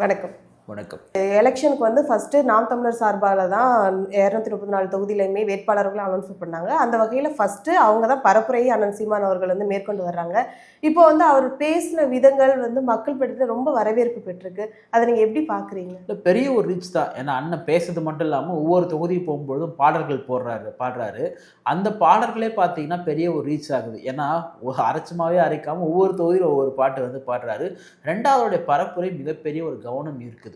வணக்கம். வணக்கம். எலெக்ஷனுக்கு வந்து ஃபர்ஸ்ட்டு நாம் தமிழர் சார்பால தான் 234 தொகுதியிலையுமே வேட்பாளர்களை அனௌன்ஸ் பண்ணாங்க. அந்த வகையில் ஃபர்ஸ்ட்டு அவங்க தான் பரப்புரையை அண்ணன் சீமான் அவர்கள் வந்து மேற்கொண்டு வர்றாங்க. இப்போ வந்து அவர் பேசின விதங்கள் வந்து மக்கள் படத்தில் ரொம்ப வரவேற்பு பெற்றிருக்கு. அதை நீங்கள் எப்படி பார்க்குறீங்க? இல்லை, பெரிய ஒரு ரீச் தான். ஏன்னா அண்ணன் பேசுறது மட்டும் இல்லாமல் ஒவ்வொரு தொகுதி போகும்பொழுதும் பாடல்கள் பாடுறாரு. அந்த பாடல்களே பார்த்தீங்கன்னா பெரிய ஒரு ரீச் ஆகுது. ஏன்னா அரைச்சமாகவே அரைக்காமல் ஒவ்வொரு தொகுதியில் ஒவ்வொரு பாட்டு வந்து பாடுறாரு. ரெண்டாவதுடைய பரப்புரை மிகப்பெரிய ஒரு கவனம் இருக்குது.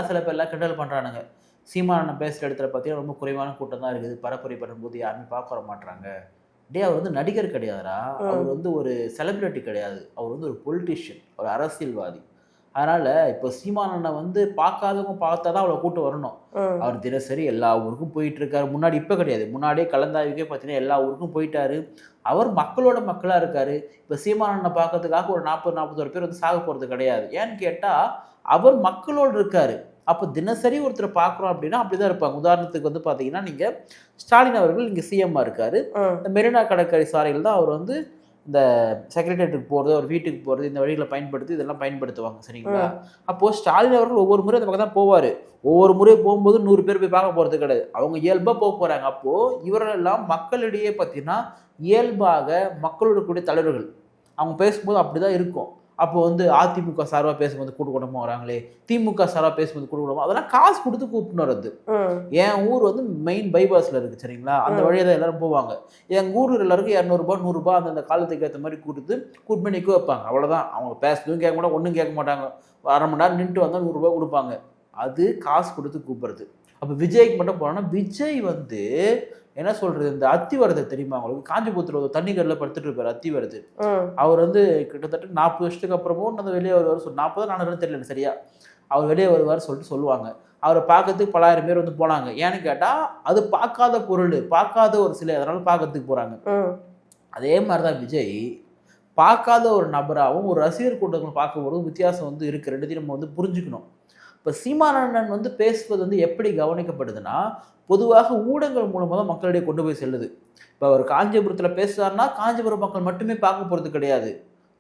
சில பேர்லாம் கிண்டல் பண்ணுறானுங்க. சீமான் பேசுகிற இடத்துல பார்த்தீங்கன்னா ரொம்ப குறைவான கூட்டம் தான் இருக்குது. பரப்புரை பண்ணும்போது யாருமே பார்க்க வர மாட்டாங்க. அவர் வந்து நடிகர் கிடையாதுரா, அவர் வந்து ஒரு செலிபிரிட்டி கிடையாது, அவர் வந்து ஒரு பொலிட்டிஷியன், ஒரு அரசியல்வாதி. அதனால இப்போ சீமானனை வந்து பார்க்காதவங்க பார்த்தா தான் அவளை கூட்டு வரணும். அவர் தினசரி எல்லா ஊருக்கும் போயிட்டு இருக்காரு. முன்னாடி இப்போ கிடையாது, முன்னாடியே கலந்தாய்வுக்கே பார்த்தீங்கன்னா எல்லா ஊருக்கும் போயிட்டாரு. அவர் மக்களோட மக்களாக இருக்காரு. இப்போ சீமானனை பார்க்கறதுக்காக ஒரு 40-41 பேர் வந்து சாக போகிறது கிடையாது. ஏன்னு கேட்டால் அவர் மக்களோடு இருக்காரு. அப்போ தினசரி ஒருத்தரை பார்க்குறோம் அப்படின்னா அப்படிதான் இருப்பாங்க. உதாரணத்துக்கு வந்து பார்த்தீங்கன்னா நீங்கள் ஸ்டாலின் அவர்கள் இங்கே சிஎம்மாக இருக்காரு. இந்த மெரினா கடற்கரை சாலையில் தான் அவர் வந்து இந்த செக்ரட்டரியேட்டுக்கு போகிறது, அவர் வீட்டுக்கு போகிறது, இந்த வழிகளை பயன்படுத்தி இதெல்லாம் பயன்படுத்துவாங்க. சரிங்களா? அப்போது ஸ்டாலின் அவர்கள் ஒவ்வொரு முறை அந்த பக்கம் தான் போவார். ஒவ்வொரு முறை போகும்போது 100 பேர் போய் பார்க்க போகிறது கிடையாது. அவங்க இயல்பாக போக போகிறாங்க. அப்போது இவரெல்லாம் மக்களிடையே பார்த்தீங்கன்னா இயல்பாக மக்களோட கூடிய தலைவர்கள் அவங்க பேசும்போது அப்படி தான் இருக்கும். அப்போ வந்து அதிமுக சார்பாக பேசும்போது கூட்டமாக வராங்களே, திமுக சார்பாக பேசும்போது கூட்டமாக, அதெல்லாம் காசு கொடுத்து கூப்பிட்டு வர்றது. என் ஊர் வந்து மெயின் பைபாஸில் இருக்குது. சரிங்களா? அந்த வழியாக தான் எல்லாரும் போவாங்க. எங்கள் ஊர் எல்லாருக்கும் 200 100 அந்த காலத்துக்கு ஏற்ற மாதிரி கூட்டு பண்ணி நிற்க வைப்பாங்க. அவ்வளோதான். அவங்க பேசுறதும் கேட்க மாட்டாங்க, ஒன்றும் கேட்க மாட்டாங்க. அரை மணி நேரம் நின்றுட்டு வந்தால் 100 ரூபா கொடுப்பாங்க. அது காசு கொடுத்து கூப்பிட்றது. அப்போ விஜய்க்கு மட்டும் போனோன்னா விஜய் வந்து என்ன சொல்றது, இந்த அத்திவரதர் தெரியுமா அவங்களுக்கு? காஞ்சிபுரத்தில் ஒரு தண்ணி கடையில் படுத்துட்டு இருப்பார் அத்திவரதர். அவர் வந்து கிட்டத்தட்ட 40 வருஷத்துக்கு அப்புறமும் வந்து வெளியே வருவார். 40 400 தெரியல சரியா. அவர் வெளியே வருவார் சொல்லிட்டு சொல்லுவாங்க. அவரை பார்க்கறதுக்கு பலாயிரம் பேர் வந்து போனாங்க. ஏன்னு கேட்டால் அது பார்க்காத பொருள், பார்க்காத ஒரு சிலை, அதனால பார்க்கறதுக்கு போகிறாங்க. அதே மாதிரி தான் விஜய் பார்க்காத ஒரு நபராகவும் ஒரு ரசிகர் கூட்டங்களை பார்க்கும்போது வித்தியாசம் வந்து இருக்குது. ரெண்டுத்தையும் நம்ம வந்து புரிஞ்சுக்கணும். இப்போ சீமானண்ணன் வந்து பேசுவது வந்து எப்படி கவனிக்கப்படுதுன்னா, பொதுவாக ஊடகங்கள் மூலமாக தான் மக்களிடையே கொண்டு போய் செல்லுது. இப்போ அவர் காஞ்சிபுரத்தில் பேசுகிறாருன்னா காஞ்சிபுரம் மக்கள் மட்டுமே பார்க்க போகிறது கிடையாது,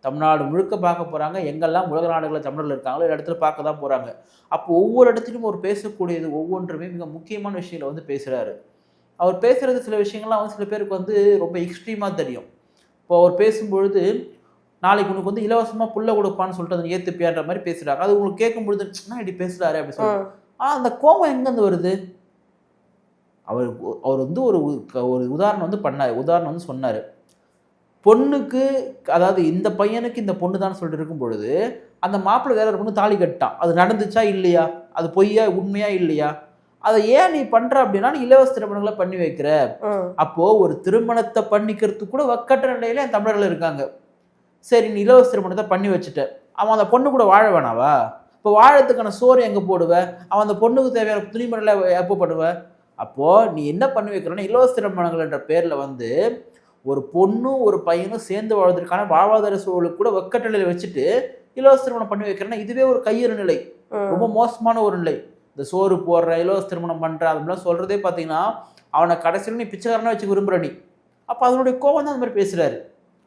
தமிழ்நாடு முழுக்க பார்க்க போகிறாங்க. எங்கெல்லாம் உலக நாடுகளில் தமிழர்கள் இருக்காங்களோ எல்லா இடத்துல பார்க்க தான் போகிறாங்க. அப்போ ஒவ்வொரு இடத்துலையும் ஒரு பேசக்கூடியது ஒவ்வொன்றுமே மிக முக்கியமான விஷயங்களை வந்து பேசுகிறாரு. அவர் பேசுகிறது சில விஷயங்கள்லாம் வந்து சில பேருக்கு வந்து ரொம்ப எக்ஸ்ட்ரீமாக தெரியும். இப்போ அவர் பேசும்பொழுது நாளைக்கு உனக்கு வந்து இலவசமாக புள்ள கொடுப்பான்னு சொல்லிட்டு அதை ஏற்றுப்பியான்ற மாதிரி பேசுகிறாங்க. அது உங்களுக்கு கேட்கும்பொழுது இப்படி பேசுகிறாரு அப்படி சொல்லி அந்த கோபம் எங்கேருந்து வருது? அவர் வந்து ஒரு உதாரணம் வந்து பண்ணார். உதாரணம் வந்து சொன்னார். பொண்ணுக்கு, அதாவது இந்த பையனுக்கு இந்த பொண்ணு தான் சொல்லிட்டு இருக்கும் பொழுது அந்த மாப்பிள்ளை வேற ஒரு பொண்ணு தாலி கட்டான். அது நடந்துச்சா இல்லையா? அது பொய்யா உண்மையா இல்லையா? அதை ஏன் நீ பண்ற அப்படின்னா நீ இலவச திருமணங்களை பண்ணி வைக்கிற. அப்போ ஒரு திருமணத்தை பண்ணிக்கிறதுக்கு கூட வக்கற்ற நிலையில என் தமிழர்கள் இருக்காங்க. சரி, நீ இலவச திருமணத்தை பண்ணி வச்சுட்ட, அவன் அந்த பொண்ணு கூட வாழ வேணாவா? இப்போ வாழறதுக்கான சோறு எங்கே போடுவ? அவன் அந்த பொண்ணுக்கு தேவையான துணிமணலை எப்போ பண்ணுவ? அப்போது நீ என்ன பண்ணி வைக்கிறன்னா இலவச திருமணங்கள் என்ற பேரில் வந்து ஒரு பொண்ணும் ஒரு பையனும் சேர்ந்து வாழ்வதற்கான வாழ்வாதார சூழலுக்கு கூட வெக்கட்டலையில் வச்சுட்டு இலவச திருமணம் பண்ணி வைக்கிறேன்னா இதுவே ஒரு கையறு நிலை, ரொம்ப மோசமான ஒரு நிலை. இந்த சோறு போடுற, இலவச திருமணம் பண்ணுற அப்படிலாம் சொல்கிறதே பார்த்தீங்கன்னா அவனை கடைசியில் நீ பிச்சைக்காரனா வச்சு விரும்புகிற நீ. அப்போ அதனுடைய கோவம் தான் அந்த மாதிரி பேசுகிறாரு.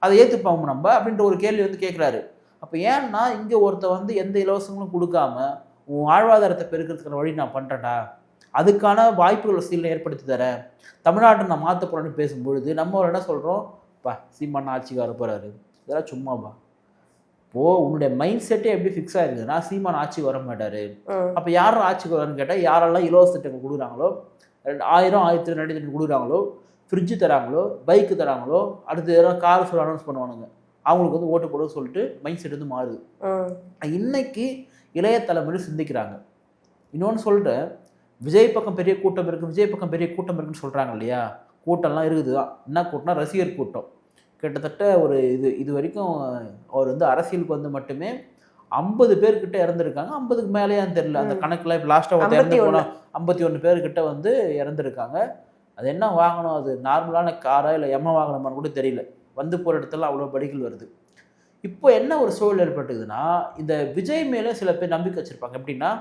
அதை ஏற்றுப்பாங்க நம்ம அப்படின்ற ஒரு கேள்வி வந்து கேட்குறாரு. அப்போ ஏன்னா இங்கே ஒருத்தர் வந்து எந்த இலவசங்களும் கொடுக்காம உன் வாழ்வாதாரத்தை பெருக்கிறதுக்கான வழி நான் பண்ணுறேன்டா, அதுக்கான வாய்ப்புகள் வசதிகளை ஏற்படுத்தி தரேன், தமிழ்நாட்டை நான் மாற்ற போகிறேன்னு பேசும்பொழுது நம்ம என்ன சொல்கிறோம்? சீமான் ஆட்சிக்கு வர போகிறாரு, இதெல்லாம் சும்மாப்பா. இப்போது உன்னுடைய மைண்ட் செட்டே எப்படி ஃபிக்ஸ் ஆகிருக்குதுன்னா சீமான் ஆட்சிக்கு வர மாட்டார். அப்போ யாரும் ஆட்சிக்கு வரன்னு கேட்டால் யாரெல்லாம் இலவச திட்டங்கள் கொடுக்குறாங்களோ, 1000 1200 கொடுக்குறாங்களோ, ஃப்ரிட்ஜு தராங்களோ, பைக்கு தராங்களோ, அடுத்து எதாவது கார் சொல்லி அனௌன்ஸ் பண்ணுவானுங்க, அவங்களுக்கு வந்து ஓட்டு போட சொல்லிட்டு மைண்ட் செட் வந்து மாறுது. இன்னைக்கு இளைய தலைமுறை சிந்திக்கிறாங்க. இன்னொன்று சொல்கிறேன், விஜய் பக்கம் பெரிய கூட்டம் இருக்குது, விஜய் பக்கம் பெரிய கூட்டம் இருக்குன்னு சொல்கிறாங்க இல்லையா? கூட்டம்லாம் இருக்குது தான். என்ன கூட்டம்னா ரசிகர் கூட்டம். கிட்டத்தட்ட ஒரு இது வரைக்கும் அவர் வந்து அரசியலுக்கு வந்து மட்டுமே 50 பேர்கிட்ட இறந்துருக்காங்க. 50க்கு மேலேயான்னு தெரியல அந்த கணக்கில். இப்போ லாஸ்ட்டாக இறந்து போனால் 51 பேர்கிட்ட வந்து இறந்துருக்காங்க. அது என்ன வாங்கணும், அது நார்மலான காரா இல்லை எம்ம வாங்கணுமான்னு கூட தெரியல. வந்து போகிற இடத்துல அவ்வளோ படிகள் வருது. இப்போ என்ன ஒரு சூழல் ஏற்பட்டுக்குதுன்னா, இந்த விஜய் மேலே சில பேர் நம்பிக்கை வச்சுருப்பாங்க. எப்படின்னா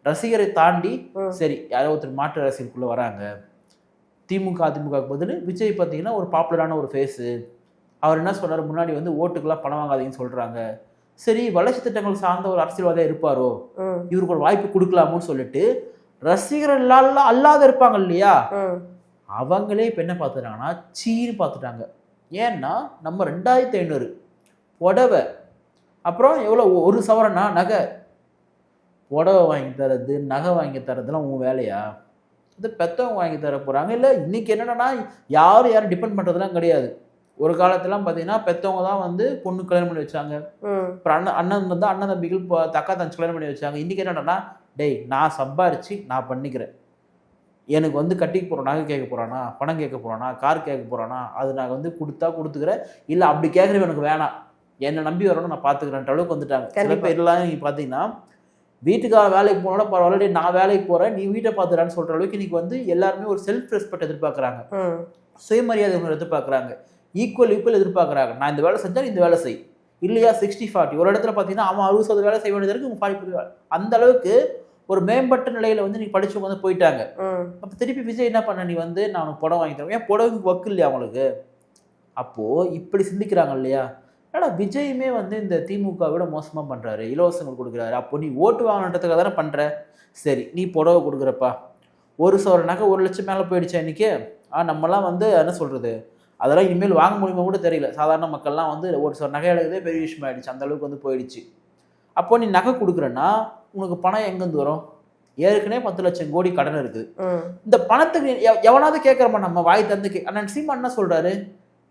ரசிகரை தாண்டி சரி யாரோ ஒருத்தர் மாற்று அரசியலுக்குள்ளே வராங்க, திமுக அதிமுகவுக்கு பதில் விஜய் பார்த்தீங்கன்னா ஒரு பாப்புலரான ஒரு ஃபேஸு, அவர் என்ன சொன்னார், முன்னாடி வந்து ஓட்டுக்கெல்லாம் பணம் வாங்காதீங்கன்னு சொல்கிறாங்க, சரி வளர்ச்சி திட்டங்கள் சார்ந்த ஒரு அரசியல்வாதியா இருப்பாரோ, இவருக்கு ஒரு வாய்ப்பு கொடுக்கலாமோன்னு சொல்லிட்டு ரசிகர்கள் அல்லாத இருப்பாங்க இல்லையா, அவங்களே இப்ப என்ன பார்த்துட்டாங்கன்னா சீன்னு பார்த்துட்டாங்க. ஏன்னா நம்ம 2500 புடவை, அப்புறம் எவ்வளோ 1 சவரனா நகை, புடவை வாங்கி தரது நகை வாங்கி தரதுலாம் உன் வேலையா? இது பெற்றவங்க வாங்கி தர போகிறாங்க. இல்லை இன்னைக்கு என்னென்னா யாரும் டிபெண்ட் பண்ணுறதுலாம் கிடையாது. ஒரு காலத்துலாம் பார்த்தீங்கன்னா பெற்றவங்க தான் வந்து பொண்ணு கல்யாணம் பண்ணி வச்சாங்க. அப்புறம் அண்ணன் வந்து அண்ணன் தம்பிகள் தக்கா தங்கச்சி கல்யாணம் பண்ணி வச்சாங்க. இன்றைக்கி என்னன்னா, டேய் நான் சம்பாரிச்சு நான் பண்ணிக்கிறேன், எனக்கு வந்து கட்டிக்கு போகிறோம், நகை கேட்க போகிறானா, பணம் கேட்க போகிறானா, கார் கேட்க போகிறானா, அது நான் வந்து கொடுத்துக்கிறேன். இல்லை அப்படி கேட்குறவ எனக்கு வேணாம், என்னை நம்பி வரணும், நான் பார்த்துக்கிறேன்ற அளவுக்கு வந்துட்டாங்க. சில பேர்லாம் நீங்கள் பார்த்தீங்கன்னா வீட்டுக்கார வேலைக்கு போனோட பரவாயில்ல, நான் வேலைக்கு போகிறேன் நீ வீட்டை பார்த்துறான்னு சொல்கிற அளவுக்கு இன்னைக்கு வந்து எல்லாருமே ஒரு செல்ஃப் ரெஸ்பெக்ட் எதிர்பார்க்குறாங்க, சுயமரியாதை எதிர்பார்க்குறாங்க, ஈக்குவல் எதிர்பார்க்குறாங்க. நான் இந்த வேலை செஞ்சால் இந்த வேலை செய், இல்லையா 60-40. ஒரு இடத்துல பார்த்தீங்கன்னா அவன் 60% வேலை செய்ய வேண்டியது இருக்கு, உங்க 40% அந்த அளவுக்கு ஒரு மேம்பட்ட நிலையில வந்து நீ படிச்சவங்க வந்து போயிட்டாங்க. அப்போ திருப்பி விஜய் என்ன பண்ண, நீ வந்து நான் உனக்கு புடவை வாங்கி தரேன், ஏன் புடவைக்கு ஒர்க் இல்லையா அவங்களுக்கு? அப்போ இப்படி சிந்திக்கிறாங்க இல்லையா? ஏன்னா விஜயுமே வந்து இந்த திமுக விட மோசமா பண்றாரு, இலவசங்கள் கொடுக்குறாரு. அப்போ நீ ஓட்டு வாங்கணுன்றதுக்காக தானே பண்ற. சரி நீ புடவை கொடுக்குறப்பா, 1 சவரன் நகை 1 லட்சம் மேலே போயிடுச்சா இன்னைக்கு? நம்மலாம் வந்து என்ன சொல்றது, அதெல்லாம் இனிமேல் வாங்க முடியுமா கூட தெரியல. சாதாரண மக்கள்லாம் வந்து 1 சவரன் நகை எடுக்கிறதே பெரிய விஷயம் ஆயிடுச்சு, அந்த அளவுக்கு வந்து போயிடுச்சு. அப்போ நீ நகை கொடுக்குறன்னா உனக்கு பணம் எங்கேருந்து வரும்? ஏற்கனவே 10 லட்சம் கோடி கடன் இருக்குது. இந்த பணத்துக்கு எவனாவது கேட்குறமா? நம்ம வாய் தந்து அண்ணன் சீமான் என்ன சொல்றாரு,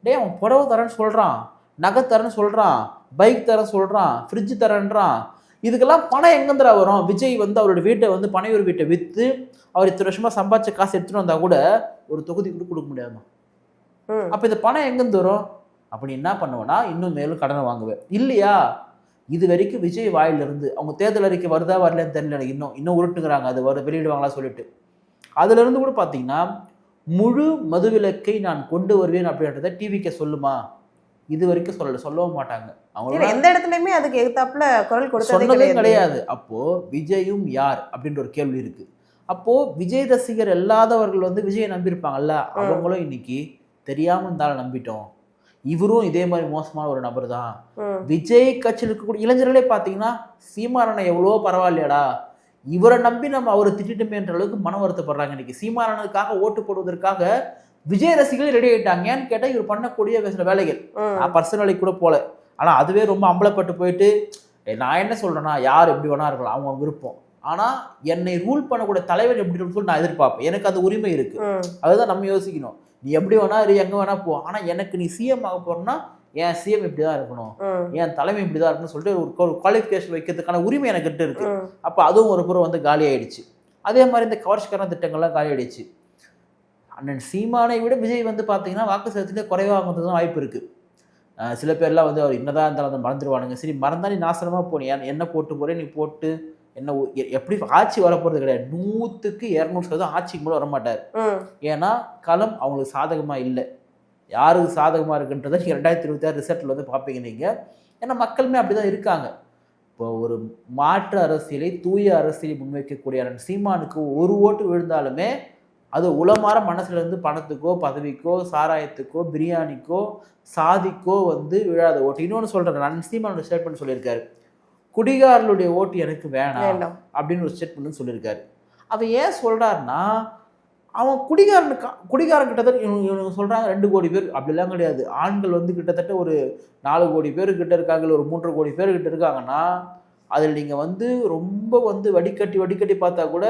டே அவன் புடவை தரேன்னு சொல்றான், நகை தரேன்னு சொல்றான், பைக் தரேன்னு சொல்றான், ஃப்ரிட்ஜ் தரேன்றான், இதுக்கெல்லாம் பணம் எங்கேருந்துடா வரும்? விஜய் வந்து அவரோட வீட்டை வந்து பனையூர் வீட்டை விற்று அவர் இத்தனை வருஷமா சம்பாதிச்ச காசு எடுத்துட்டு வந்தா கூட ஒரு தொகுதி கூட கொடுக்க முடியாதுமா. அப்போ இந்த பணம் எங்கேருந்து வரும்? அப்படி என்ன பண்ணுவேன்னா இன்னும் மேலும் கடனை வாங்குவேன் இல்லையா? இது வரைக்கும் விஜய் வாயிலிருந்து அவங்க தேர்தல் அறிக்கை வருதா வரலன்னு தெரியல, எனக்கு இன்னும் உருட்டுங்கிறாங்க, அது வெளியிடுவாங்களா சொல்லிட்டு. அதுல இருந்து கூட பார்த்தீங்கன்னா முழு மதுவிலக்கை நான் கொண்டு வருவேன் அப்படின்றத டிவிக்கு சொல்லுமா? இது வரைக்கும் சொல்லவும் மாட்டாங்க. அவங்க எந்த இடத்துலயுமே அதுக்கு எதிர்த்தாப்புல குரல் கொடுத்ததே கிடையாது. அப்போ விஜயும் யார் அப்படின்ற ஒரு கேள்வி இருக்கு. அப்போ விஜய் ரசிகர் இல்லாதவர்கள் வந்து விஜயை நம்பியிருப்பாங்கல்ல, அவங்களும் இன்னைக்கு தெரியாம இருந்தாலும் நம்பிட்டோம், இவரும் இதே மாதிரி மோசமான ஒரு நபர் தான். விஜய் கட்சியில் இருக்கக்கூடிய இளைஞர்களே பார்த்தீங்கன்னா சீமானனை எவ்வளோ பரவாயில்லையாடா, இவரை நம்பி நம்ம அவரை திட்டமே என்ற அளவுக்கு மன வருத்தப்படுறாங்க. இன்னைக்கு சீமானனுக்காக ஓட்டு போடுவதற்காக விஜய் ரசிகர்கள் ரெடி ஆயிட்டாங்க. ஏன்னு கேட்டால் இவர் பண்ணக்கூடிய சில வேலைகள் நான் பர்சனலி கூட போல, ஆனால் அதுவே ரொம்ப அம்பலப்பட்டு போயிட்டு நான் என்ன சொல்றேன்னா, யார் எப்படி வேணா இருக்கலாம், அவங்க விருப்பம். ஆனா என்னை ரூல் பண்ணக்கூடிய தலைவர் எப்படி சொல்லி நான் எதிர்பார்ப்பேன், எனக்கு அந்த உரிமை இருக்கு. அதுதான் நம்ம யோசிக்கணும். நீ எப்படி வேணா இரு, எங்க வேணா போ, ஆனா எனக்கு நீ சிஎம் ஆக போறேன்னா என் சிஎம் இப்படிதான் இருக்கணும், என் தலைமை இப்படிதான் இருக்கணும்னு சொல்லிட்டு ஒரு குவாலிஃபிகேஷன் வைக்கிறதுக்கான உரிமை எனக்கு கிட்ட இருக்கு. அப்ப அதுவும் ஒரு புறம் வந்து காலி ஆயிடுச்சு. அதே மாதிரி இந்த கவர்ச்சிக்கான திட்டங்கள்லாம் காலி ஆயிடுச்சு. அண்ணன் சீமானை விட விஜய் வந்து பார்த்தீங்கன்னா வாக்கு சதவீதத்திலே குறைவாகிறது தான் வாய்ப்பு இருக்கு. சில பேர்லாம் வந்து அவர் என்னதான் இருந்தாலும் அதை மறந்துடுவானுங்க. சரி மறந்தா நீ நாசனமா போனீங்க, என்ன போட்டு போறேன் நீ போட்டு என்ன எப்படி ஆட்சி வரப்போறது கிடையாது. 100% ஆட்சிக்கு கூட வரமாட்டார். ஏன்னா களம் அவங்களுக்கு சாதகமா இல்லை. யாருக்கு சாதகமா இருக்குன்றதை நீங்க 2026 ரிசல்ட்ல வந்து பார்ப்பீங்க நீங்க. ஏன்னா மக்களுமே அப்படிதான் இருக்காங்க. இப்போ ஒரு மாற்று அரசியலை தூய அரசியலை முன்வைக்கக்கூடிய சீமானுக்கு ஒரு ஓட்டு விழுந்தாலுமே அது உளமாற மனசுல இருந்து பணத்துக்கோ பதவிக்கோ சாராயத்துக்கோ பிரியாணிக்கோ சாதிக்கோ வந்து விழாத ஓட்டு. இன்னொன்று சொல்றேன், நான் சீமானோட ஸ்டேட்மெண்ட் சொல்லியிருக்காரு, குடிகாரர்களுடைய ஓட்டு எனக்கு வேணாம் அப்படின்னு ஒரு ஸ்டேட்மெண்ட் சொல்லியிருக்காரு. அவன் ஏன் சொல்றாருன்னா, அவன் குடிகாரன் கிட்டத்தட்ட இவங்க சொல்றாங்க 2 கோடி பேர், அப்படிலாம் கிடையாது. ஆண்கள் வந்து கிட்டத்தட்ட ஒரு 4 கோடி பேர் கிட்ட இருக்காங்க, ஒரு 3 கோடி பேர் கிட்ட இருக்காங்கன்னா அதில் நீங்க வந்து ரொம்ப வந்து வடிகட்டி பார்த்தா கூட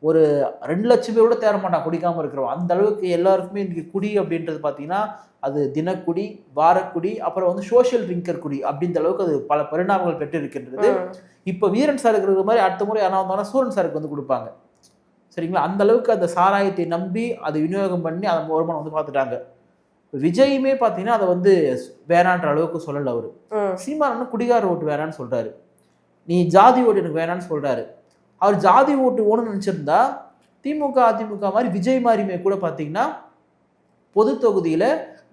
ஒரு 2 லட்சம் பேர் கூட தேர மாட்டான் குடிக்காம இருக்கிறவன். அந்த அளவுக்கு எல்லாருக்குமே இன்னைக்கு குடி அப்படின்றது பார்த்தீங்கன்னா அது தினக்குடி, வாரக்குடி, அப்புறம் வந்து சோஷியல் ட்ரிங்கர் குடி அப்படின்ற அளவுக்கு அது பல பரிணாமங்கள் பெற்று இருக்கின்றது. இப்போ வீரன் சார் இருக்கிற மாதிரி அடுத்த முறை யாரா வந்தாலும் சூரன் சாருக்கு வந்து கொடுப்பாங்க. சரிங்களா? அந்த அளவுக்கு அந்த சாராயத்தை நம்பி அதை விநியோகம் பண்ணி அதை வருமானம் வந்து பார்த்துட்டாங்க. விஜயுமே பார்த்தீங்கன்னா அதை வந்து வேணான்ற அளவுக்கு சொல்லலை. அவரு சீமானு குடிகார ஓட்டு வேணான்னு சொல்றாரு, நீ ஜாதி ஓட்டு எனக்கு வேணான்னு சொல்றாரு. அவர் ஜாதி ஓட்டு ஓணுன்னு நினைச்சிருந்தா திமுக அதிமுக மாதிரி விஜய் மாதிரியுமே கூட பார்த்தீங்கன்னா பொது தொகுதியில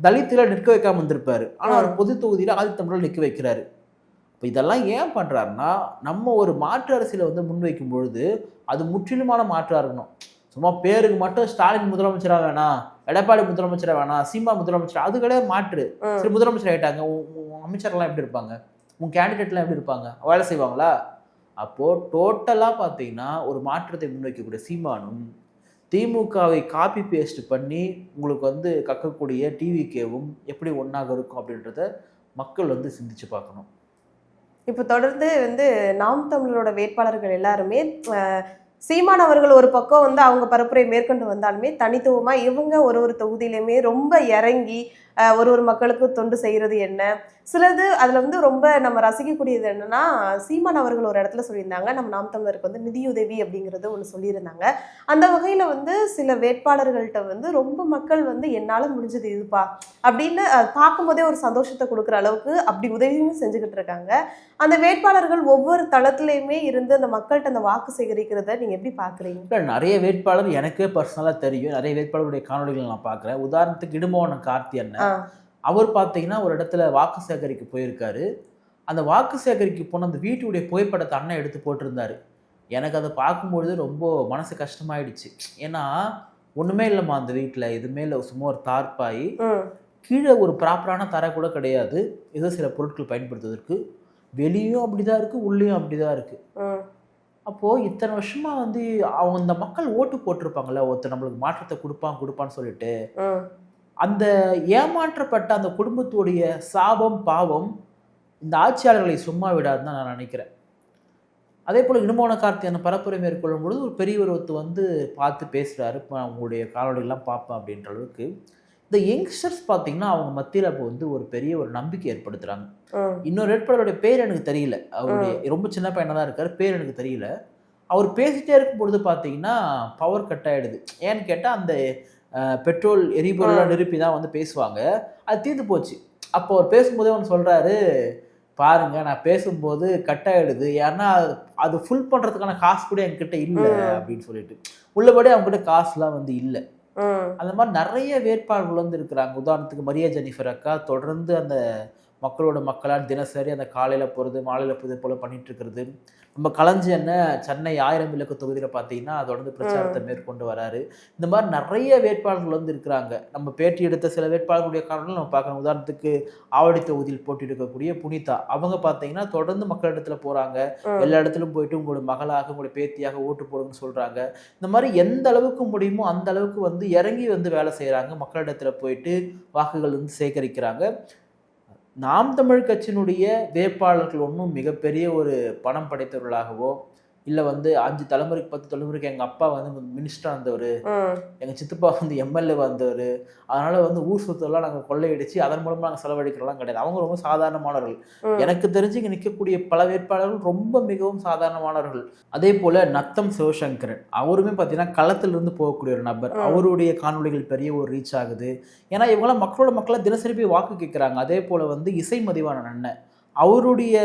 தலித்துல நிற்க வைக்காம வந்திருப்பாரு. ஆனா அவர் பொது தொகுதியில ஆதித்தமிழர் நிற்க வைக்கிறாரு. இப்போ இதெல்லாம் ஏன் பண்றாருன்னா, நம்ம ஒரு மாற்று அரசியலை வந்து முன்வைக்கும் பொழுது அது முற்றிலுமான மாற்றா இருக்கணும். சும்மா பேருக்கு மட்டும் ஸ்டாலின் முதலமைச்சரா வேணாம், எடப்பாடி முதலமைச்சரா வேணாம், சீமா முதலமைச்சர், அது கிடையாது மாற்று. சரி முதலமைச்சர் ஆயிட்டாங்க, அமைச்சர்லாம் எப்படி இருப்பாங்க? உங்கள் கேண்டிடேட்லாம் எப்படி இருப்பாங்க, வேலை செய்வாங்களா? அப்போது டோட்டலாக பார்த்தீங்கன்னா ஒரு மாற்றத்தை முன்வைக்கக்கூடிய சீமானும் திமுகவை காப்பி பேஸ்ட் பண்ணி உங்களுக்கு வந்து கக்கக்கூடிய டிவிகேவும் எப்படி ஒன்றாக இருக்கும் அப்படின்றத மக்கள் வந்து சிந்திச்சு பார்க்கணும். இப்போ தொடர்ந்து வந்து நாம் தமிழரோட வேட்பாளர்கள் எல்லாருமே சீமான் அவர்கள் ஒரு பக்கம் வந்து அவங்க பரப்புரை மேற்கொண்டு வந்தாலுமே தனித்துவமா இவங்க ஒரு தொகுதியிலுமே ரொம்ப இறங்கி ஒரு மக்களுக்கு தொண்டு செய்யறது என்ன, சிலது அதுல வந்து ரொம்ப நம்ம ரசிக்கக்கூடியது என்னன்னா, சீமான் அவர்கள் ஒரு இடத்துல சொல்லியிருந்தாங்க, நம்ம நாம் தமிழருக்கு வந்து நிதியுதவி அப்படிங்கிறது ஒன்று சொல்லியிருந்தாங்க. அந்த வகையில வந்து சில வேட்பாளர்கள்ட்ட வந்து ரொம்ப மக்கள் வந்து என்னால முடிஞ்சது இதுப்பா அப்படின்னு பார்க்கும் போதே ஒரு சந்தோஷத்தை கொடுக்குற அளவுக்கு அப்படி உதவியும் செஞ்சுக்கிட்டு இருக்காங்க. அந்த வேட்பாளர்கள் ஒவ்வொரு தளத்திலையுமே இருந்து அந்த மக்கள்கிட்ட அந்த வாக்கு சேகரிக்கிறத நீங்க எப்படி பாக்குறீங்க? இல்லை, நிறைய வேட்பாளர் எனக்கே பர்சனலாக தெரியும். நிறைய வேட்பாளருடைய காணொலிகள் நான் பார்க்குறேன். உதாரணத்துக்கு இடும்பவனம் கார்த்தி அண்ணன், அவர் பார்த்தீங்கன்னா ஒரு இடத்துல வாக்கு சேகரிக்க போயிருக்காரு. அந்த வாக்கு சேகரிக்க போன அந்த வீட்டுடைய புகைப்படத்தை அண்ணன் எடுத்து போட்டிருந்தாரு. எனக்கு அதை பார்க்கும்பொழுது ரொம்ப மனசு கஷ்டமாயிடுச்சு. ஏன்னா ஒன்றுமே இல்லைம்மா அந்த வீட்டில், எதுவுமே இல்லை, சும்மா ஒரு தார்ப்பாய், கீழே ஒரு ப்ராப்பரான தரை கூட கிடையாது, ஏதோ சில பொருட்கள் பயன்படுத்துவதற்கு. வெளியும் அப்படிதான் இருக்குது, உள்ளேயும் அப்படிதான் இருக்குது. அப்போது இத்தனை வருஷமாக வந்து அவங்க இந்த மக்கள் ஓட்டு போட்டிருப்பாங்கல்ல, ஒருத்தர் நம்மளுக்கு மாற்றத்தை கொடுப்பான்னு சொல்லிட்டு, அந்த ஏமாற்றப்பட்ட அந்த குடும்பத்துடைய சாபம் பாவம் இந்த ஆட்சியாளர்களை சும்மா விடாதுன்னு தான் நான் நினைக்கிறேன். அதே போல் இடும்பவன கார்த்தி அந்த பரப்புரை மேற்கொள்ளும் பொழுது ஒரு பெரியவர் வந்து பார்த்து பேசுகிறாரு, இப்போ அவங்களுடைய காணொலிகள்லாம் பார்ப்பேன் அப்படின்ற அளவுக்கு. இந்த யங்ஸ்டர்ஸ் பார்த்தீங்கன்னா அவங்க மத்தியில் அப்போ வந்து ஒரு பெரிய ஒரு நம்பிக்கை ஏற்படுத்துகிறாங்க. இன்னொரு வேட்பாளருடைய பேர் எனக்கு தெரியல, அவருடைய ரொம்ப சின்ன பையனாக தான் இருக்கார், பேர் எனக்கு தெரியல. அவர் பேசிகிட்டே இருக்கும் பொழுது பார்த்தீங்கன்னா பவர் கட் ஆகிடுது. ஏன்னு கேட்டால் அந்த பெட்ரோல் எரிபொருளாக நிரப்பி தான் வந்து பேசுவாங்க, அது தீர்ந்து போச்சு. அப்போ அவர் பேசும்போதே ஒன்று சொல்கிறாரு, பாருங்க நான் பேசும்போது கட் ஆகிடுது, ஏன்னா அது ஃபுல் பண்ணுறதுக்கான காசு கூட என்கிட்ட இல்லை அப்படின்னு சொல்லிட்டு. உள்ளபடி அவங்ககிட்ட காசுலாம் வந்து இல்லை. அந்த மாதிரி நிறைய வேட்பாளர்கள் வந்து இருக்கிறாங்க. உதாரணத்துக்கு மரியா ஜெனிஃபர் அக்கா தொடர்ந்து அந்த மக்களோட மக்களால் தினசரி அந்த காலையில் போகிறது மாலையில் போகிறது போல் பண்ணிட்டு இருக்கிறது. நம்ம கலைஞ்சி என்ன சென்னை 1000 விளக்கு தொகுதியில் பார்த்தீங்கன்னா தொடர்ந்து பிரச்சாரத்தை மேற்கொண்டு வராரு. இந்த மாதிரி நிறைய வேட்பாளர்கள் வந்து இருக்கிறாங்க. நம்ம பேட்டி எடுத்த சில வேட்பாளர்களுடைய காரணங்கள் நம்ம பார்க்கணும். உதாரணத்துக்கு ஆவடி தொகுதியில் போட்டி எடுக்கக்கூடிய புனிதா, அவங்க பார்த்தீங்கன்னா தொடர்ந்து மக்களிடத்தில் போகிறாங்க, எல்லா இடத்துலையும் போயிட்டு உங்களோட மகளாக உங்களுடைய பேத்தியாக ஓட்டு போடுங்கன்னு சொல்கிறாங்க. இந்த மாதிரி எந்த அளவுக்கு முடியுமோ அந்த அளவுக்கு வந்து இறங்கி வந்து வேலை செய்கிறாங்க, மக்களிடத்தில் போயிட்டு வாக்குகள் வந்து சேகரிக்கிறாங்க. நாம் தமிழ் கட்சியினுடைய வேட்பாளர்கள் ஒன்றும் மிகப்பெரிய ஒரு பணம் படைத்தவர்களாகவோ இல்லை வந்து 5 தலைமுறைக்கு 10 தலைமுறைக்கு எங்கள் அப்பா வந்து மினிஸ்டராக இருந்தவர், எங்கள் சித்தப்பா வந்து எம்எல்ஏ வந்தவர், அதனால் வந்து ஊர் சொத்தெல்லாம் நாங்கள் கொள்ளையடிச்சு அதன் மூலமாக நாங்கள் செலவழிக்கிறலாம் கிடையாது. அவங்க ரொம்ப சாதாரணமானவர்கள். எனக்கு தெரிஞ்சு இங்கே நிற்கக்கூடிய பல வேட்பாளர்கள் ரொம்ப மிகவும் சாதாரணமானவர்கள். அதே போல் நத்தம் சிவசங்கரன், அவருமே பார்த்தீங்கன்னா களத்திலிருந்து போகக்கூடிய ஒரு நபர். அவருடைய காணொலிகள் பெரிய ஒரு ரீச் ஆகுது. ஏன்னா இவங்களாம் மக்களை தினசரி போய் வாக்கு கேட்குறாங்க. அதே போல் வந்து இசை மதிவான அண்ணன், அவருடைய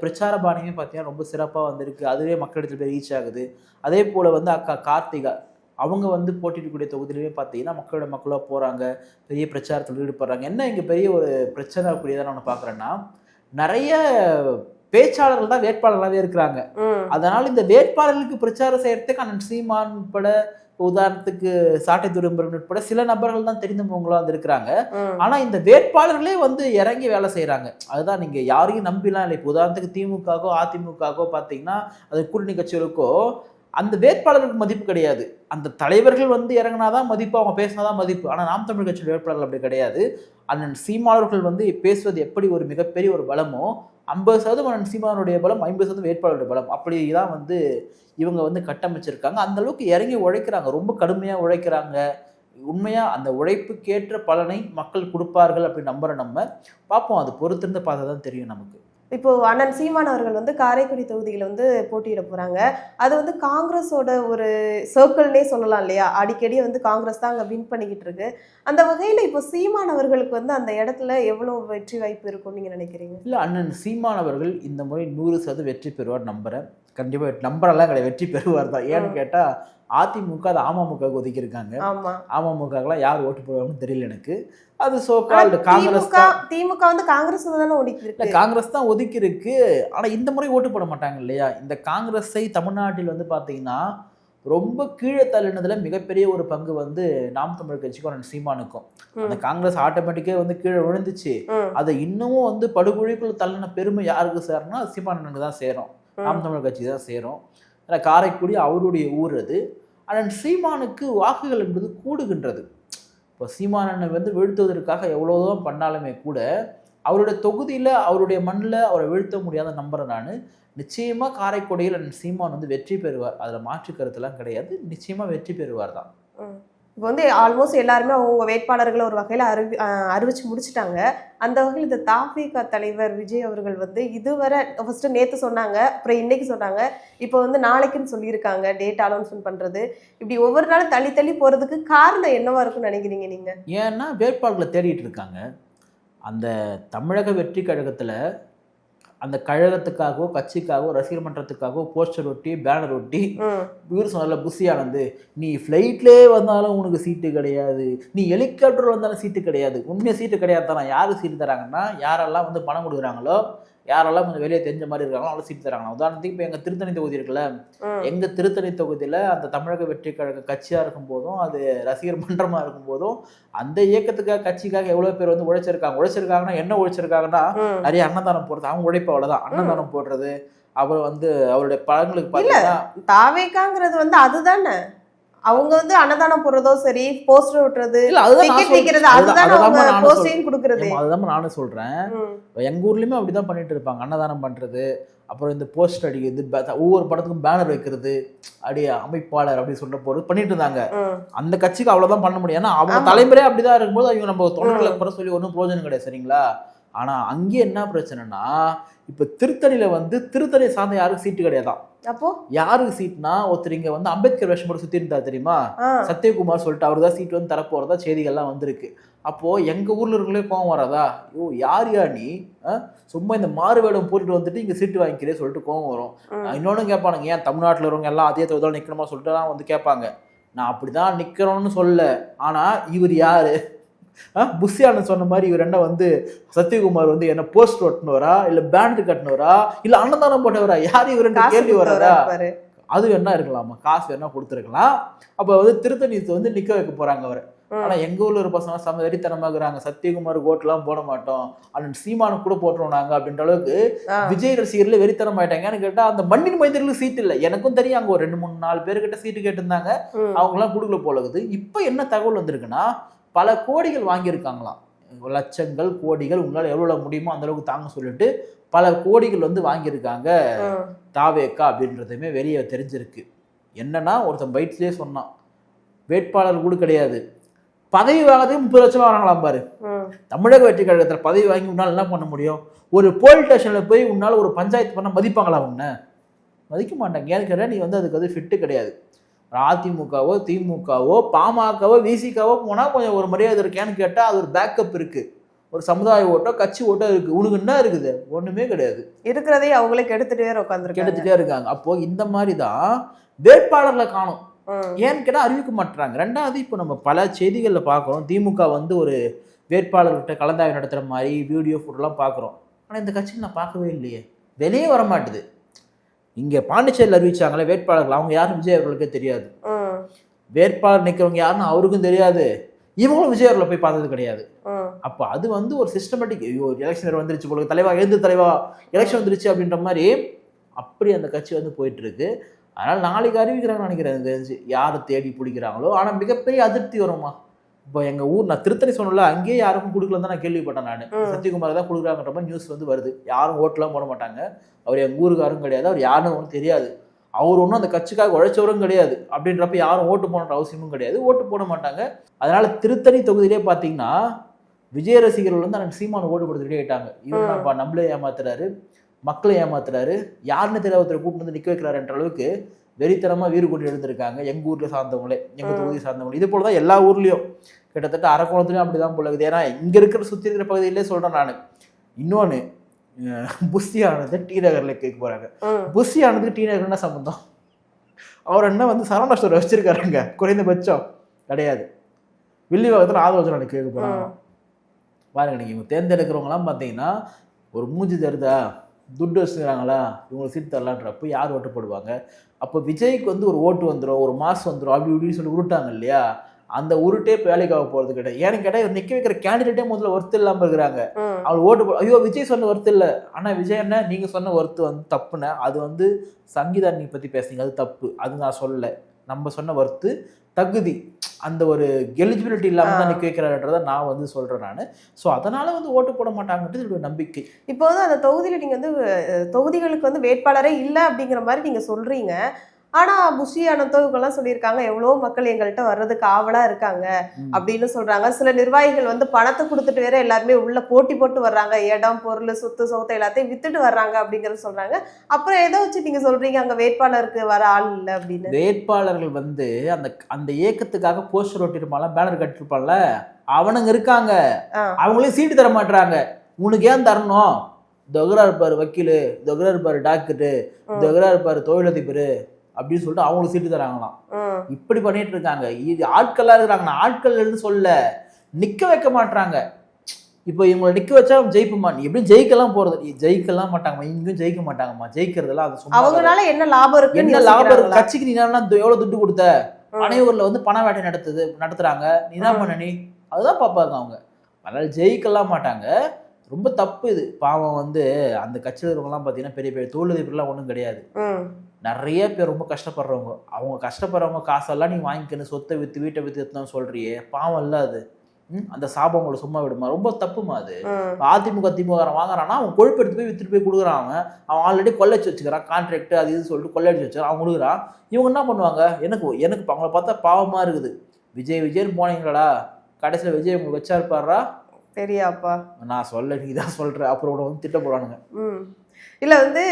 பிரச்சார பாணியுமே பார்த்தீங்கன்னா ரொம்ப சிறப்பாக வந்திருக்கு, அதுவே மக்களிடத்தில் போய் ரீச் ஆகுது. அதே போல் வந்து அக்கா கார்த்திகா, அவங்க வந்து போட்டியிடக்கூடிய தொகுதியிலுமே பார்த்தீங்கன்னா மக்களாக போகிறாங்க, பெரிய பிரச்சாரத்தில் ஈடுபடுறாங்க. என்ன இங்கே பெரிய ஒரு பிரச்சனை கூடியதான் நான் பார்க்குறேன்னா, நிறைய பேச்சாளர்கள் தான் வேட்பாளர்களாகவே இருக்கிறாங்க. அதனால் இந்த வேட்பாளர்களுக்கு பிரச்சாரம் செய்யறதுக்கு அண்ணன் சீமான் உட்பட, உதாரணத்துக்கு சாட்டை துரும்புறன் உட்பட சில நபர்கள் தான் தெரிந்தவங்களா வந்து இருக்கிறாங்க. ஆனா இந்த வேட்பாளர்களே வந்து இறங்கி வேலை செய்யறாங்க. அதுதான், நீங்க யாரையும் நம்பிலாம் இல்லை. இப்போ உதாரணத்துக்கு திமுகவோ அதிமுகவோ பார்த்தீங்கன்னா அது கூட்டணி கட்சிகளுக்கோ அந்த வேட்பாளர்களுக்கு மதிப்பு கிடையாது. அந்த தலைவர்கள் வந்து இறங்கினாதான் மதிப்பு, அவங்க பேசினாதான் மதிப்பு. ஆனால் நாம் தமிழ் கட்சி வேட்பாளர்கள் அப்படி கிடையாது. அண்ணன் சீமானவர்கள் வந்து பேசுவது எப்படி ஒரு மிகப்பெரிய ஒரு பலமோ, 50% அண்ணன் சீமானுடைய பலம், 50% வேட்பாளருடைய பலம், அப்படிதான் வந்து இவங்க வந்து கட்டமைச்சிருக்காங்க. அந்த அளவுக்கு இறங்கி உழைக்கிறாங்க, ரொம்ப கடுமையாக உழைக்கிறாங்க. உண்மையா அந்த உழைப்புக்கேற்ற பலனை மக்கள் கொடுப்பார்கள் அப்படின்னு நம்புற நம்ம பார்ப்போம். அது பொறுத்திருந்து பார்த்தா தான் தெரியும் நமக்கு. இப்போ அண்ணன் சீமான் அவர்கள் வந்து காரைக்குடி தொகுதியில் வந்து போட்டியிட போறாங்க. அது வந்து காங்கிரஸோட ஒரு சர்க்கிள்னே சொல்லலாம் இல்லையா? அடிக்கடி வந்து காங்கிரஸ் தான் அங்கே வின் பண்ணிக்கிட்டு இருக்கு. அந்த வகையில் இப்போ சீமான் அவர்களுக்கு வந்து அந்த இடத்துல எவ்வளோ வெற்றி வாய்ப்பு இருக்கும்னு நீங்க நினைக்கிறீங்க? இல்லை, அண்ணன் சீமான் அவர்கள் இந்த முறை 100% வெற்றி பெறுவார் நம்புறேன். கண்டிப்பாக நம்பரெல்லாம் கிடையாது, வெற்றி பெறுவார் தான். ஏன்னு கேட்டால் அதிமுக அது அமமுக ஒதுக்கியிருக்காங்க. அமமுகலாம் யார் ஓட்டு போடுவாங்கன்னு தெரியல எனக்கு. அது சோகால்டு காங்கிரஸ் தான். திமுக வந்து காங்கிரஸ் தானே ஒதுக்கி இருக்கு. காங்கிரஸ் தான் ஒதுக்கி இருக்கு. ஆனால் இந்த முறை ஓட்டு போட மாட்டாங்க இல்லையா? இந்த காங்கிரஸை தமிழ்நாட்டில் வந்து பார்த்தீங்கன்னா ரொம்ப கீழே தள்ளினதுல மிகப்பெரிய ஒரு பங்கு வந்து நாம் தமிழர் கட்சிக்கும் அண்ணன் சீமானுக்கும். அந்த காங்கிரஸ் ஆட்டோமேட்டிக்கே வந்து கீழே விழுந்துச்சு. அதை இன்னமும் வந்து படுகொழிக்குள்ள தள்ளின பெருமை யாருக்கு சேரணும்னா சீமானனுக்கு தான் சேரும், நாம் தமிழர் கட்சி தான் சேரும். காரைக்குடி அவருடைய ஊர் அது. அண்ணன் சீமானுக்கு வாக்குகள் என்பது கூடுகின்றது. இப்போ சீமானனை வந்து வீழ்த்துவதற்காக எவ்வளோதான் பண்ணாலுமே கூட அவருடைய தொகுதியில் அவருடைய மண்ணில் அவரை வீழ்த்த முடியாத நம்புறேன் நான். நிச்சயமாக காரைக்குடியில் அண்ணன் சீமான் வந்து வெற்றி பெறுவார், அதில் மாற்று கருத்துலாம் கிடையாது. நிச்சயமாக வெற்றி பெறுவார் தான். இப்போ வந்து ஆல்மோஸ்ட் எல்லாருமே அவங்க வேட்பாளர்களை ஒரு வகையில் அறிவிச்சு முடிச்சுட்டாங்க. அந்த வகையில் இந்த தாவேகா தலைவர் விஜய் அவர்கள் வந்து இதுவரை ஃபர்ஸ்ட் நேற்று சொன்னாங்க, அப்புறம் இன்னைக்கு சொன்னாங்க, இப்போ வந்து நாளைக்குன்னு சொல்லியிருக்காங்க டேட் அனௌன்ஸ்மெண்ட் பண்ணுறது. இப்படி ஒவ்வொரு நாளும் தள்ளி தள்ளி போகிறதுக்கு காரணம் என்னவா இருக்குன்னு நினைக்கிறீங்க நீங்கள்? ஏன்னா வேட்பாளர்களை தேடிட்டு இருக்காங்க. அந்த தமிழக வெற்றி கழகத்தில் அந்த கழகத்துக்காகவோ கட்சிக்காகவோ ரசிகர் மன்றத்துக்காகவோ போஸ்டர் ஒட்டி பேனர் ஒட்டி இவர் சொன்னால புஷி ஆனந்த், நீ ஃப்ளைட்லேயே வந்தாலும் உனக்கு சீட்டு கிடையாது, நீ ஹெலிகாப்டர் வந்தாலும் சீட்டு கிடையாது. உண்மையாக சீட்டு கிடையாது தானே. யாருக்கு சீட்டு தராங்கன்னா யாரெல்லாம் வந்து பணம் கொடுக்குறாங்களோ, யாரெல்லாம் கொஞ்சம் வெளியே தெரிஞ்ச மாதிரி இருக்காங்களோ அவ்வளோ சீட்டு தராங்க. உதாரணத்துக்கு இப்போ எங்கள் திருத்தணி தொகுதி இருக்குல்ல, எங்கள் திருத்தணி தொகுதியில் அந்த தமிழக வெற்றி கழக கட்சியாக இருக்கும் போதும் அது ரசிகர் மன்றமாக இருக்கும் போதும் அந்த இயக்கத்துக்காக கட்சிக்காக எவ்வளோ பேர் வந்து உழைச்சிருக்காங்கன்னா என்ன உழைச்சிருக்காங்கன்னா நிறைய அன்னதானம் போடுறது. அவங்க உழைப்பு அவ்வளோதான், அன்னதானம் போடுறது. அப்புறம் வந்து அவருடைய பழங்களுக்கு பார்த்தீங்கன்னா தாவேகாங்கிறது வந்து அதுதானே, அவங்க வந்து அன்னதானம் போடுறதோ சரி, போஸ்டர் விட்டுறது, அதுதான் நானும் சொல்றேன். எங்க ஊர்லயுமே அப்படிதான் பண்ணிட்டு இருப்பாங்க, அன்னதானம் பண்றது, அப்புறம் இந்த போஸ்டர் அடிக்கிறது, ஒவ்வொரு படத்துக்கும் பேனர் வைக்கிறது, அப்படியே அமைப்பாளர் அப்படி சொல்ற போறது பண்ணிட்டு இருந்தாங்க. அந்த கட்சிக்கு அவ்வளவுதான் பண்ண முடியும். ஏன்னா அவங்க தலைமுறையே அப்படிதான் இருக்கும்போது அவங்க நம்ம தொண்டர்களை குறை சொல்லி ஒன்றும் பிரயோஜனம் கிடையாது, சரிங்களா? ஆனா அங்கே என்ன பிரச்சனைனா, இப்ப திருத்தணியில வந்து திருத்தணி சார்ந்த யாருக்கு சீட்டு கிடையாதான். அப்போ யாருக்கு சீட்னா ஒருத்தர் இங்க வந்து அம்பேத்கர் வேஷம் போட்டு சுத்தி இருந்தா தெரியுமா, சத்யகுமார் சொல்லிட்டு அவர் தான் சீட் வந்து தரப்போறதா செய்திகள்லாம் வந்திருக்கு. அப்போ எங்க ஊர்ல இருக்கங்களே கோவம் வராதா, ஐயோ யார் நீ சும்மா இந்த மாறு வேடம் போட்டுட்டு வந்துட்டு இங்க சீட்டு வாங்கிக்கிறே சொல்லிட்டு கோவம் வரும். இன்னொன்னு கேட்பானுங்க, ஏன் தமிழ்நாட்டில் இருக்கவங்க எல்லாம் அதே தொகுதியில் நிக்கணுமா சொல்லிட்டு வந்து கேட்பாங்க. நான் அப்படிதான் நிக்கிறோம்னு சொல்ல, ஆனா இவர் யாரு, புஷி ஆனந்த் சொன்ன மாதிரி இவர் என்ன வந்து சத்யகுமார் வந்து என்ன போஸ்ட் ஒட்டினவரா, இல்ல பேண்ட் கட்டினவரா, இல்ல அன்னதானம் போட்டவரா, யார் இவர் கேள்வி வர்றதா? அது வேணா இருக்கலாமா, காசு வேணா கொடுத்துருக்கலாம். அப்ப வந்து திருத்தணி வந்து நிக்க வைக்க போறாங்க அவரை. ஆனா எங்க ஊர்ல ஒரு பசங்க சம வெறித்தனமாக்குறாங்க, சத்யகுமார் ஓட்டுலாம் போட மாட்டோம், அண்ணன் சீமானு கூட போட்டுருவோம் நாங்க அப்படின்ற அளவுக்கு விஜய் ரசிகர்ல வெறித்தனம் ஆயிட்டாங்கன்னு கேட்டா அந்த மண்ணின் மைந்தர்களுக்கு சீட் இல்லை. எனக்கும் தெரியும், அங்க ஒரு 2-3-4 பேருக்கிட்ட சீட்டு கேட்டிருந்தாங்க, அவங்க எல்லாம் கொடுக்கல போலகுது. இப்ப என்ன தகவல் வந்திருக்குன்னா, பல கோடிகள் வாங்கியிருக்காங்களாம், லட்சங்கள் கோடிகள், உங்களால் எவ்வளோ முடியுமோ அந்த அளவுக்கு தாங்க சொல்லிட்டு பல கோடிகள் வந்து வாங்கியிருக்காங்க தாவேகா அப்படின்றதுமே வெளியே தெரிஞ்சிருக்கு. என்னன்னா ஒருத்தன் பைட்ஸ்லேயே சொன்னான், வேட்பாளர் கூட கிடையாது, பதவி வாங்கிறதுக்கு 30 லட்சம் வராங்களாம் பாரு. தமிழக வெற்றி கழகத்தில் பதவி வாங்கி உன்னால் என்ன பண்ண முடியும்? ஒரு போலீஸ் ஸ்டேஷனில் போய் உன்னால் ஒரு பஞ்சாயத்து பண்ண மதிப்பாங்களா? உன்னை மதிக்க மாட்டாங்க. ஏன்னு கேட்டால் நீ வந்து அதுக்கு அது ஃபிட்டு கிடையாது. அதிமுகவோ திமுகவோ பாமகவோ விசிகாவோ போனால் கொஞ்சம் ஒரு மரியாதை இருக்கேன்னு கேட்டால் அது ஒரு பேக்கப் இருக்குது, ஒரு சமுதாய ஓட்டோ கட்சி ஓட்டோ இருக்குது. உனக்கு என்ன இருக்குது? ஒன்றுமே கிடையாது. இருக்கிறதே அவங்களே கெடுத்துட்டே இருக்காங்க. அப்போது இந்த மாதிரி தான் வேட்பாளர்களை காணும். ஏன்னு கேட்டால் அறிவிக்க மாட்டுறாங்க. ரெண்டாவது, இப்போ நம்ம பல செய்திகளில் பார்க்குறோம், திமுக வந்து ஒரு வேட்பாளர்கிட்ட கலந்தாய்வு நடத்துகிற மாதிரி வீடியோ ஃபோட்டோலாம் பார்க்குறோம். ஆனால் இந்த கட்சியில் நான் பார்க்கவே இல்லையே, வெளியே வர மாட்டுது. இங்கே பாண்டிச்சேரியில் அறிவிச்சாங்களே வேட்பாளர்கள், அவங்க யாரும் விஜய் அவர்களுக்கே தெரியாது. வேட்பாளர் நிற்கிறவங்க யாருன்னு அவருக்கும் தெரியாது, இவங்களும் விஜய் அவர்களை போய் பார்த்தது கிடையாது. அப்போ அது வந்து ஒரு சிஸ்டமேட்டிக், எலெக்ஷன் வந்துருச்சு போல, தலைவா எழுந்து தலைவா எலெக்ஷன் வந்துருச்சு அப்படின்ற மாதிரி அப்படி அந்த கட்சி வந்து போயிட்டு இருக்கு. அதனால் நாளைக்கு அறிவிக்கிறாங்கன்னு நினைக்கிறேன் தெரிஞ்சு, யாரை தேடி பிடிக்கிறாங்களோ. ஆனால் மிகப்பெரிய அதிருப்தி வருமா? இப்போ எங்கள் ஊர், நான் திருத்தணி சொன்னல, அங்கேயே யாருக்கும் கொடுக்கலன்னு தான் நான் கேள்விப்பட்டேன். நான் சத்யகுமார் தான் கொடுக்குறாங்கன்ற மாதிரி நியூஸ் வந்து வருது. யாரும் ஓட்டெலாம் போட மாட்டாங்க, அவர் எங்கள் ஊருக்காரும் கிடையாது, அவர் யாருன்னு ஒன்றும் தெரியாது, அவர் ஒன்றும் அந்த கட்சிக்காக உழைச்சவரும் கிடையாது. அப்படின்றப்ப யாரும் ஓட்டு போடணுன்ற அவசியமும் கிடையாது, ஓட்டு போட மாட்டாங்க. அதனால திருத்தணி தொகுதியிலே பார்த்தீங்கன்னா விஜய் ரசிகர்கள் வந்து அந்த சீமானு ஓட்டு கொடுத்துட்டே ஆயிட்டாங்க. இவர் நம்மளே ஏமாத்துறாரு, மக்களை ஏமாத்துறாரு, யாருன்னு தெரியாத ஒருத்தரை கூப்பிட்டு வந்து நிற்க வைக்கிறாருன்ற அளவுக்கு வெறித்தனமாக வீறு கொண்டு எழுந்திருக்காங்க எங்கள் ஊரில் சார்ந்தவங்களே, எங்கள் தொகுதி சார்ந்தவங்களே. இது போல தான் எல்லா ஊர்லேயும், கிட்டத்தட்ட அரக்கோணத்துலையும் அப்படி தான் போலகுது. ஏன்னா இங்கே இருக்கிற சுற்றி இருக்கிற பகுதியிலே சொல்கிறேன் நான். இன்னொன்று, புஷி ஆனது டி நகரில் கேட்க போகிறாங்க. புஷி ஆனதுக்கு டி நகர் என்ன சம்பந்தம்? அவர் என்ன வந்து சரவணா ஸ்டோர் வச்சிருக்காருங்க, குறைந்தபட்சம் கிடையாது. வில்லிவாக்கத்தில் ஆதரவு கேட்க போகிறாங்க பாருங்க. நீங்கள் தேர்ந்தெடுக்கிறவங்களாம் பார்த்தீங்கன்னா ஒரு மூஞ்சி தருதா, துட்டு வச்சுக்கிறாங்களா இவங்களுக்கு சீட் தரலான்றப்போ யார் ஓட்டு போடுவாங்க? அப்போ விஜய்க்கு வந்து ஒரு ஓட்டு வந்துடும், ஒரு மாசம் வந்துடும், அப்படி இப்படின்னு சொல்லி உருட்டாங்க இல்லையா? அந்த உருட்டே இப்போ வேலைக்காக போகிறது கிடையாது. ஏன்னு கேட்டால் நிற்க வைக்கிற கேண்டிடேட்டே முதல்ல ஒர்த்து இல்லாமல் இருக்கிறாங்க. அவள் ஓட்டு ஐயோ விஜய் சொன்ன ஒர்த்து இல்லை, ஆனால் விஜய் என்ன நீங்கள் சொன்ன ஒர்த்து வந்து தப்புன்னு. அது வந்து சங்கீதா நீ பற்றி பேசுனீங்க, அது தப்பு. அது நான் சொல்லலை. நம்ம சொன்ன ஒர்த்து தகுதி, அந்த ஒரு எலிஜிபிலிட்டி இல்லாமல் தான் நிற்க வைக்கிறான்றதை நான் வந்து சொல்கிறேன் நான். ஸோ அதனால் வந்து ஓட்டு போட மாட்டாங்கன்றது என்னோட நம்பிக்கை. இப்போ வந்து அந்த தொகுதியில் நீங்கள் வந்து தொகுதிகளுக்கு வந்து வேட்பாளரே இல்லை அப்படிங்கிற மாதிரி நீங்கள் சொல்கிறீங்க. ஆனால் புஷி அனந்தோவுக்கெல்லாம் சொல்லியிருக்காங்க எவ்வளோ மக்கள் எங்கள்கிட்ட வர்றதுக்கு ஆவலாக இருக்காங்க அப்படின்னு சொல்கிறாங்க. சில நிர்வாகிகள் வந்து பணத்தை கொடுத்துட்டு வேற எல்லாருமே உள்ள போட்டி போட்டு வர்றாங்க, இடம் பொருள் சொத்து சொத்தை எல்லாத்தையும் வித்துட்டு வர்றாங்க அப்படிங்கிறது சொல்கிறாங்க. அப்புறம் எதை வச்சு நீங்கள் சொல்கிறீங்க அங்கே வேட்பாளருக்கு வர ஆள் இல்லை அப்படின்னு? வேட்பாளர்கள் வந்து அந்த அந்த இயக்கத்துக்காக போஸ்டர் ஒட்டிருப்பான்ல, பேனர் கட்டிருப்பான்ல, அவனுங்க இருக்காங்க. அவங்களே சீட்டு தர மாட்டாங்க. உனக்கு ஏன் தரணும்? தொகரா இருப்பாரு வக்கீலு, தொகரா இருப்பாரு டாக்டரு, தொகரா இருப்பாரு தொழிலதிபர் அப்படின்னு சொல்லிட்டு அவங்களுக்கு சீட்டு தராங்களாம். இப்படி பண்ணிட்டு இருக்காங்க. இது ஆட்கள்லாம் இருக்கிறாங்க. ஆட்கள்னு சொல்ல நிக்க வைக்க மாட்டாங்க. இப்போ இவங்களை நிக்க வச்சா ஜெயிப்புமா? நீ எப்படி ஜெயிக்கலாம் போறது? ஜெயிக்கலாம் மாட்டாங்கம்மா, இங்கேயும் ஜெயிக்க மாட்டாங்கம்மா. ஜெயிக்கிறதுலாம் அது சும்மா. அவங்களால என்ன லாபம் இருக்கு? என்ன லாபம் இருக்கு? கட்சிக்கு நீ எவ்வளவு துட்டு கொடுத்த? பனையூர்ல வந்து பண வேட்டை நடத்துறாங்க, நீ என்ன பண்ண? நீ அதுதான் பாப்பாங்க அவங்க. அதனால ஜெயிக்கலாம் மாட்டாங்க. ரொம்ப தப்பு இது. பாவம் வந்து அந்த கட்சியில் இருக்கிறவங்கலாம் பார்த்தீங்கன்னா பெரிய பெரிய தொழிலதிபர்லாம் ஒன்றும் கிடையாது. நிறைய பேர் ரொம்ப கஷ்டப்படுறவங்க. அவங்க கஷ்டப்படுறவங்க காசெல்லாம் நீ வாங்கிக்கணும், சொத்தை விற்று வீட்டை விற்று எடுத்துன்னு சொல்றியே, பாவம் இல்லை அது. அந்த சாபம் உங்களை சும்மா விடுமா? ரொம்ப தப்புமா அது. திமுக வாங்குறான்னா அவன் கொழுப்பு எடுத்து போய் வித்துட்டு போய் கொடுக்குறான். அவன் ஆல்ரெடி கொள்ளடிச்சு வச்சுக்கிறான், கான்ட்ராக்ட் அது இது சொல்லிட்டு கொள்ளடிச்சு வச்சுக்கிறான், அவன் கொடுக்குறான். இவங்க என்ன பண்ணுவாங்க? எனக்கு அவங்கள பார்த்தா பாவமா இருக்குது. விஜய்னு போனீங்களா, கடைசியில் விஜய் உங்களுக்கு வச்சா இருப்பாரா? தெரியாப்பா, நான் சொல்ல நீ தான் சொல்ற. அப்புறம் வந்து திட்ட போறானுங்க. இல்ல வந்து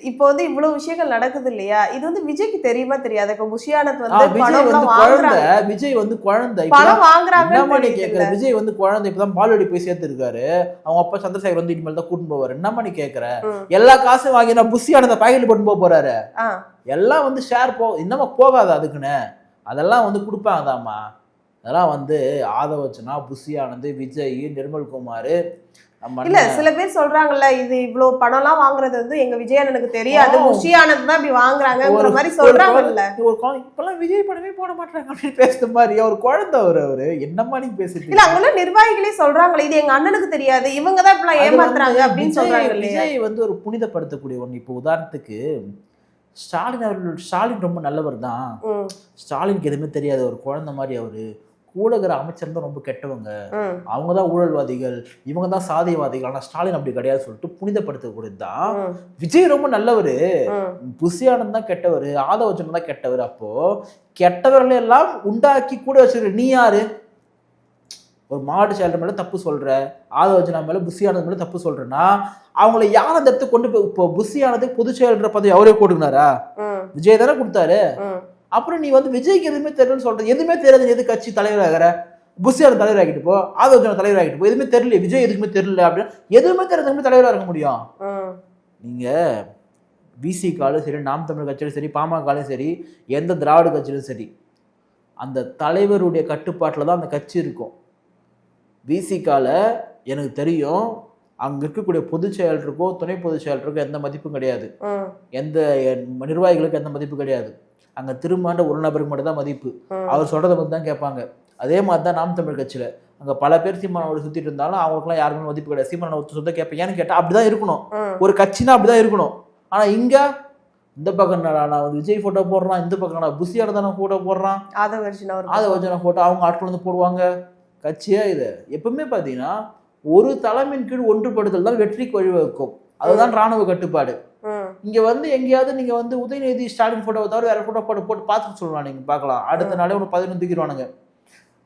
இப்போ வந்து இவ்வளவு விஷயங்கள் நடக்குது இல்லையா? இது வந்து விஜய்க்கு தெரியுமா தெரியாது? இப்ப புஷியானத் வந்து விஜய் வந்து குழந்தை பணம் வாங்குறாங்க. விஜய் வந்து குழந்தை இப்பதான் பால்வாடி போய் சேர்த்து இருக்காரு. அவங்க அப்பா சந்திரசேகர் வந்து இனிமேல் தான் கூட்டிட்டு போவாரு. என்ன பண்ணி கேட்கற? எல்லா காசும் வாங்கி நான் புஷியானத பாக்கெட் போட்டு போறாரு. எல்லாம் வந்து ஷேர் இன்னமும் போகாது அதுக்குன்னு. அதெல்லாம் வந்து கொடுப்பாங்கதாம்மா. அதெல்லாம் வந்து ஆதவர்ஜனா, புஷி ஆனந்த், விஜய், நிர்மல்குமார். இல்ல சில பேர் சொல்றாங்கல்ல, இது இவ்வளவு பணம் எல்லாம் வாங்குறது வந்து எங்க விஜய் எனக்கு தெரியாது, புஷி ஆனந்த் தான் இப்படி வாங்குறாங்கங்கிற மாதிரி சொல்றாங்கல்ல. இப்பெல்லாம் விஜய் படமே போட மாட்டாங்க அப்படின்னு பேசுற மாதிரி. ஒரு குழந்தை அவரு என்னமா நீங்க பேசிட்டு? இல்ல அங்கெல்லாம் நிர்வாகிகளே சொல்றாங்களே இது எங்க அண்ணனுக்கு தெரியாது, இவங்க தான் இப்பெல்லாம் ஏமாத்துறாங்க அப்படின்னு சொல்றாங்க. விஜய் வந்து ஒரு புனிதப்படுத்தக்கூடிய ஒண்ணு. இப்போ உதாரணத்துக்கு ஸ்டாலின் ரொம்ப நல்லவர் தான். ஸ்டாலினுக்கு எதுவுமே தெரியாது, ஒரு குழந்தை மாதிரி. அவரு கூட இருக்கிற அமைச்சர் தான் ரொம்ப கெட்டவங்க, அவங்க தான் ஊழல்வாதிகள், இவங்க தான் சாதியவாதிகள். ஆனா ஸ்டாலின் அப்படி கிடையாது சொல்லிட்டு புனிதப்படுத்தக்கூடியது தான். விஜய் ரொம்ப நல்லவர், புஷி ஆனந்த் தான் கெட்டவர், ஆதவர்ஜனா தான் கெட்டவர். அப்போ கெட்டவர்களை எல்லாம் உண்டாக்கி கூட வச்சிருக்க நீ யாரு? ஒரு மாவட்ட செயலர் மேல தப்பு சொல்ற, ஆதவர்ஜனா மேல, புஷி ஆனந்த் மேல தப்பு சொல்றேன்னா அவங்கள யார் அந்த இடத்துக்கு கொண்டு போய்? இப்போ புஷி ஆனந்த் பொதுச் செயலர் பதவி அவரே போட்டுக்கினாரா? விஜய் தானே கொடுத்தாரு. அப்புறம் நீ வந்து விஜய்க்கு எதுவுமே தெரியலன்னு சொல்றது. எதுவுமே தெரியாது, எது கட்சி தலைவராகிற? புஷியானந்த் தலைவர் ஆகிட்டு போ, ஆதவர்ஜனா தலைவர் ஆகிட்டு போ. எதுவுமே தெரியல, விஜய் எதுக்குமே தெரியல அப்படின்னு எதுவுமே தெரியாது தலைவராக இருக்க முடியும்? நீங்க விசிகாலும் சரி, நாம் தமிழர் கட்சியிலும் சரி, பாமகலையும் சரி, எந்த திராவிட கட்சியிலும் சரி, அந்த தலைவருடைய கட்டுப்பாட்டில் தான் அந்த கட்சி இருக்கும். விசிகால எனக்கு தெரியும், அங்க இருக்கக்கூடிய பொதுச் செயலருக்கோ துணை பொதுச் செயலருக்கோ எந்த மதிப்பும் கிடையாது, எந்த நிர்வாகிகளுக்கு எந்த மதிப்பு கிடையாது. அங்க திரும்பாண்ட ஒரு நபருக்கு மட்டும் தான் மதிப்பு. அவர் சொல்றதை பத்தி தான் கேட்பாங்க. அதே மாதிரி தான் நாம் தமிழ் கட்சியில அங்க பல பேர் சீமானோட சுத்திட்டு இருந்தாலும் அவங்களுக்குலாம் யாருமே மதிப்பு கிடையாது. சீமானோட சொந்த கேட்பேன். ஏன்னு கேட்டா அப்படிதான் இருக்கணும், ஒரு கட்சினா அப்படிதான் இருக்கணும். ஆனா இங்க இந்த பக்கம் நான் விஜய் போட்டோ போடுறான், இந்த பக்கம் நான் புஷியானந்த் தானே போட்டோ போடுறான், ஆதவர்ஜனா போட்டோ அவங்க ஆட்கள் வந்து போடுவாங்க. கட்சியா இது எப்பவுமே பாத்தீங்கன்னா ஒரு தலைமையின் கீழ் ஒன்றுபடுதல் தான் வெற்றிக்கு வழிவகுக்கும். அதுதான் ராணுவ கட்டுப்பாடு. இங்க வந்து எங்கேயாவது நீங்க வந்து உதயநிதி ஸ்டாலின் போட்டோ தவிர வேற போட்டோ போட்டு பார்த்துட்டு சொல்லலாம். நீங்க பார்க்கலாம், அடுத்த நாளே ஒன்று 11 தூக்கிடுவானுங்க.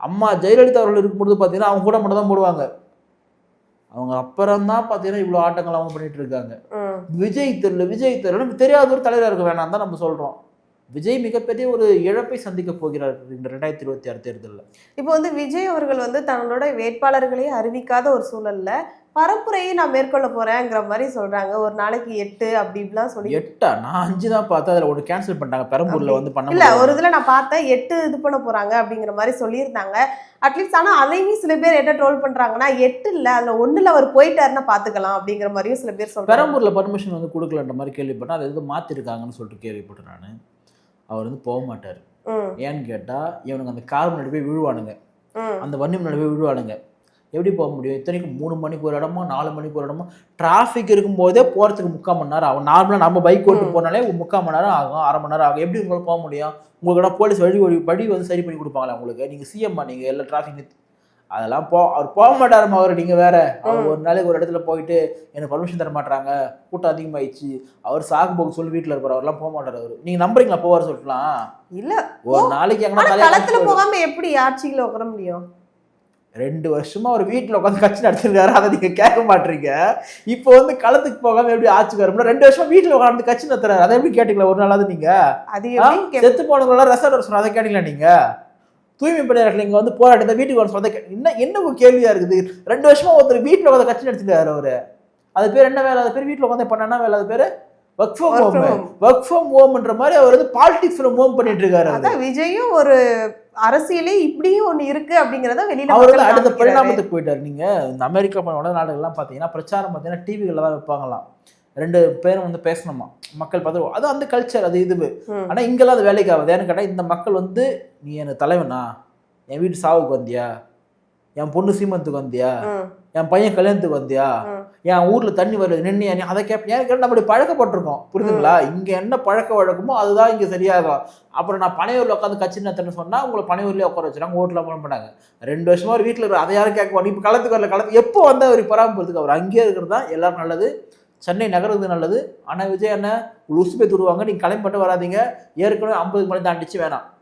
அம்மா ஜெயலலிதா அவர்கள் இருக்கும்போது பார்த்தீங்கன்னா அவங்க கூட மட்டும் தான் போடுவாங்க. அவங்க அப்புறம் தான் பார்த்தீங்கன்னா இவ்வளோ ஆட்டங்கள் அவங்க பண்ணிட்டு இருக்காங்க. விஜய் தெரியல தெரியாத ஒரு தலைவராக இருக்க வேணாம் தான் நம்ம சொல்றோம். விஜய் மிகப்பெரிய ஒரு இழப்பை சந்திக்க போகிறார் இந்த 2026 தேர்தலில். இப்போ வந்து விஜய் அவர்கள் வந்து தங்களோட வேட்பாளர்களே அறிவிக்காத ஒரு சூழல்ல பரப்புரையை நான் மேற்கொள்ள போறேங்கிற மாதிரி சொல்றாங்க. ஒரு நாளைக்கு 8 அப்படி இப்படிலாம் சொல்லி 8 நான் 5 தான் பார்த்தேன். அதில் ஒன்று கேன்சல் பண்ணிட்டாங்க. பெரம்பூரில் வந்து பண்ண இல்ல முடியாது. ஒரு இதுல நான் பார்த்தேன் 8 இது பண்ண போறாங்க அப்படிங்கிற மாதிரி சொல்லியிருந்தாங்க. அட்லீஸ்ட் ஆனா அதையும் சில பேர் என்ன ட்ரோல் பண்றாங்கன்னா 8 இல்ல அதுல 1ல அவர் போயிட்டாருன்னா பாத்துக்கலாம் அப்படிங்கிற மாதிரியும் சில பேர் சொல்றாங்க. பெரம்பூரில் பர்மிஷன் வந்து கொடுக்கலன்ற மாதிரி கேள்விப்பட்டேன். அதை எதுவும் மாற்றிருக்காங்கன்னு சொல்லிட்டு கேள்விப்பட்டேன் நான். அவர் வந்து போக மாட்டார். ஏன்னு கேட்டால் இவனுக்கு அந்த கார் முன்னாடி போய் விழுவானுங்க, அந்த வண்டி முன்னாடி போய் விழுவானுங்க. எப்படி போக முடியும்? இத்தனைக்கும் 3 மணிக்கு ஒரு இடமா 4 மணிக்கு ஒரு இடமா டிராஃபிக் இருக்கும்போதே போகிறதுக்கு 3/4 மணி நேரம் ஆகும். நார்மலாக நம்ம பைக் ஓட்டு போனாலே 3/4 மணி நேரம் ஆகும், 1/2 மணி நேரம் ஆகும். எப்படி உங்களுக்கு போக முடியும்? உங்களுக்கு போலீஸ் வழி வந்து சரி பண்ணி கொடுப்பாங்களா உங்களுக்கு? நீங்கள் சிஎம்மா, நீங்கள் எல்லா டிராஃபிக் அதெல்லாம் அவர் போக மாட்டாருமா. அவர் நீங்கள் வேற அவர் ஒரு நாளைக்கு ஒரு இடத்துல போயிட்டு எனக்கு பர்மிஷன் தர மாட்டாங்க, கூட்டம் அதிகமாகிடுச்சு, அவர் சாக்கு போக்கு சொல்லி வீட்டில் இருப்பார், அவர்லாம் போக மாட்டார். அவர் நீங்கள் நம்புறீங்களா போவார் சொல்லலாம்? இல்ல ஒரு நாளைக்கு எங்கன்னா களத்துல போகாம எப்படி ஆட்சிகளை உட்கார முடியும்? 2 வருஷமா அவர் வீட்டில் உட்காந்து கட்சி நடத்திருக்காரு. அதை நீங்க கேட்க மாட்டீங்க. இப்போ வந்து களத்துக்கு போகாம எப்படி ஆட்சிக்கு வரும்? 2 வருஷமா வீட்டில் உட்காந்து கட்சி நடத்துறாரு. அதை எப்படி கேட்டீங்களா ஒரு நாளாவது நீங்க? செத்து போனவங்கள ரெசார்ட் சொன்ன அதை கேட்டீங்களா நீங்க? தூய்மை பணியாளர்கள் நீங்க வந்து போராடி இந்த வீட்டுக்கு வர சொன்ன என்ன ஒரு கேள்வியா இருக்குது? 2 வருஷமா ஒருத்தர் வீட்டில் உட்காந்து கட்சி நடத்திருக்காரு. அவரு அது பேர் என்ன வேலை? அது பேர் வீட்டில் உட்காந்து பண்ணா வேலை? அது பேரு ஒர்க் ஃப்ரம் ஹோம்ன்ற மாதிரி அவர் வந்து பாலிடிக்ஸ் ஃப்ரம் ஹோம் பண்ணிட்டு இருக்காரு. அதான் விஜயும் ஒரு அரசியலே இப்படியும் ஒண்ணு இருக்கு அப்படிங்கறத வெளியில அவர் வந்து அடுத்த பரிணாமத்துக்கு போயிட்டாரு. நீங்க இந்த அமெரிக்கா போன உலக நாடுகள்லாம் பாத்தீங்கன்னா பிரச்சாரம் பார்த்தீங்கன்னா டிவிகள்ல தான் வைப்பாங்களாம். 2 பேரும் வந்து பேசணுமா, மக்கள் பார்த்து அது அந்த கல்ச்சர் அது இது. ஆனா இங்கெல்லாம் அது வேலைக்கு ஆகுது. ஏன்னு கேட்டா இந்த மக்கள் வந்து நீ எனக்கு தலைவனா, என் வீட்டு சாவுக்கு வந்தியா, என் பொண்ணு சீமந்துக்கு வந்தியா, என் பையன் கல்யாணத்துக்கு வந்தியா, என் ஊர்ல தண்ணி வருது நின்று அதை கேட்பேன். நம்மளுடைய பழக்கப்பட்டிருக்கோம், புரியுதுங்களா? இங்க என்ன பழக்க வழக்கமோ அதுதான் இங்க சரியாகும். அப்புறம் நான் பனையூர்ல உட்காந்து கட்சி நடத்தணும்னு சொன்னா உங்களை பனையூர்லயே உட்கார வச்சுறாங்க, ஓட்டுலாம் பண்ண மாட்டாங்க. 2 வருஷமா ஒரு வீட்டுல இருக்கிற அதை யாரும் கேட்க இப்ப களத்துக்கு வரல. களத்துக்கு எப்போ வந்து அவர் பராமரிப்புக்கு அவர் அங்கேயே இருக்கிறது தான் எல்லாரும் நல்லது. சென்னை நகர்றது நல்லது. ஆனா விஜய் என்ன உசுப்பே துருவாங்க, நீங்க கிளம்பி மட்டும் வராதிங்க. ஏற்கனவே 50 மணி தாண்டிச்சு வேணாம்.